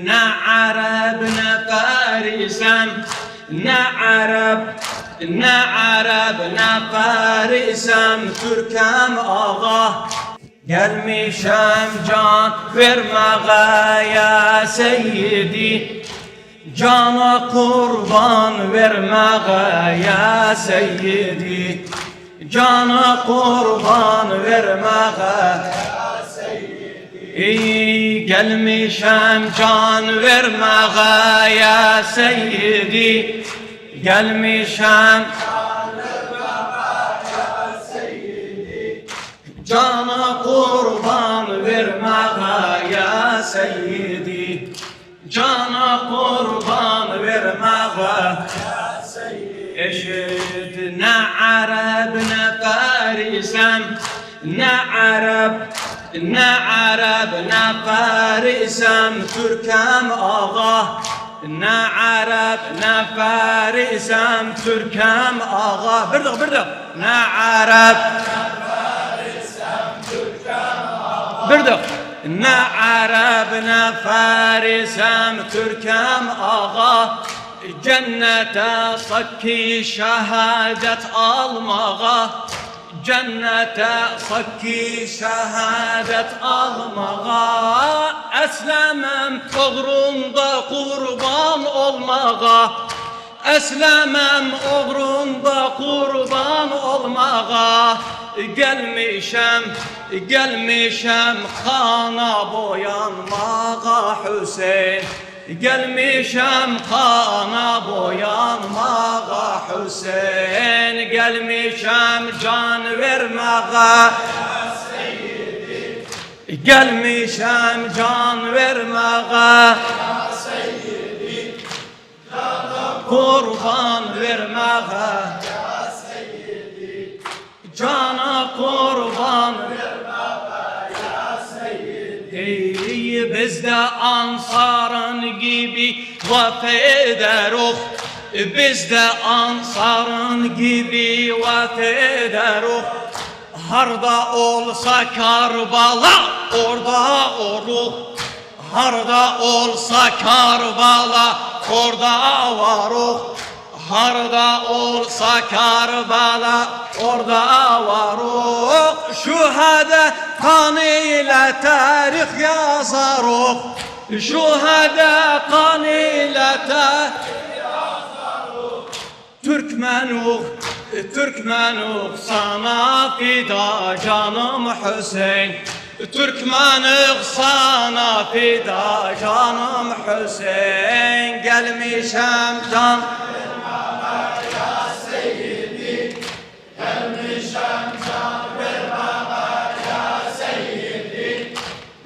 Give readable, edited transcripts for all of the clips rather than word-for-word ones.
Ne Arap ne Farisem, ne Arap ne Arap ne Farisem, Türkem ağa. Gelmişem can vermeye ya seyyidi, cana kurban vermeye ya seyyidi, cana kurban vermeye ya seyyidi. Gelmişem can vermeye ya seyyidi, gelmişem cana kurban vermeye ya seyyidi, cana kurban vermeye ya seyyidi. Eşit ne Arap ne Farisem, ne Arap ne Arap ne Farisem, Türkem ağa. Ne Arap ne Farisem, Türkem ağa. Bir de ne Arap birdik. Ne Arap ne Farisem, Türkem ağa. Cennete sakki şehadet almağa, cennete sakki şehadet almağa. Eslemem uğrunda kurban olmağa, eslemem uğrunda kurban olmağa. Gelmişem kana boyanmağa Hüseyin, gelmişem kana boyanmağa Hüseyin, gelmişem can vermeye, gelmişem can vermeye, kurban vermeye, cana kurban vermeye. Bizde Ansar'ın gibi vafa ederuk, bizde Ansar'ın gibi vafa ederuk. Harda olsa Karbala orada oluk, harda olsa Karbala orada varuk, harda olsa Karbala orada varuk. Şühede kanıyla tarih yazaruk, şühede kanıyla tarih yazaruk. Türkmenuk sana fida canım Hüseyin, Türkmenuk sana fida canım Hüseyin. Gelmişem can ya seyyidi, gelmişem can vermeye ya seyyidi,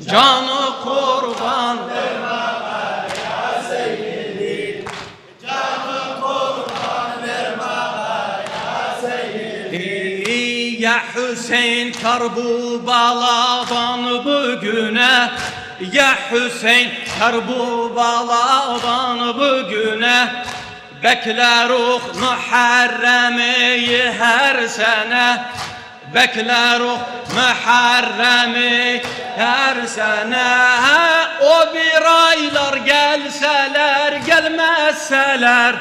canı kurban vermeye ya seyyidi, canı kurban vermeye ya seyyidi. Ya Hüseyin Karbaladan bugüne, ya Hüseyin Karbaladan bugüne, bekleruk Muharrem'i her sene, bekleruk Muharrem'i her sene. O bir aylar gelseler gelmezseler,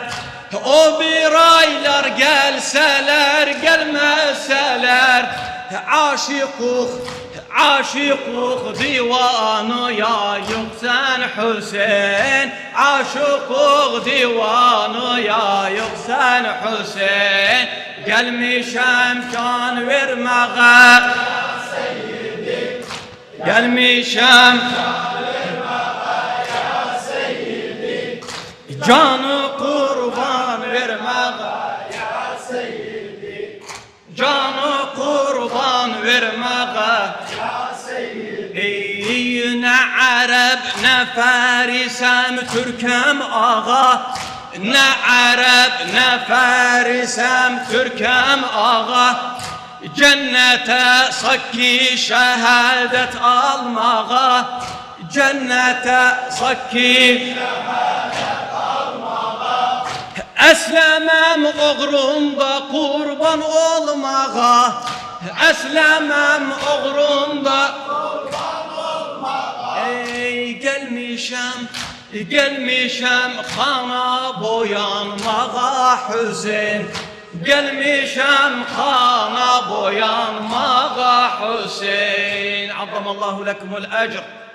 o bir aylar gelseler gelmezseler, aşıkuk divanı ya yoksan Hüseyin, aşıkuk divanı ya yoksan Hüseyin. Gelmişem can vermeye, gelmişem can vermeye ya seyyidi, canı kurban vermeye ya seyyidi, canı kurban vermeye ya seyyidi. Ne Arap ne Farisem, Türkem ağa. Ne Arap ne Farisem, Türkem ağa. Cennete sakki şehadet almağa, cennete sakki şehadet almağa. Eslemem uğrunda kurban olmağa, eslemem uğrunda kurban olmağa. Ey gelmiş gelmişem kana boyanmağa Hüseyin. Gelmişem kana boyanmağa Hüseyin. Azzamallahu lekumul ecr.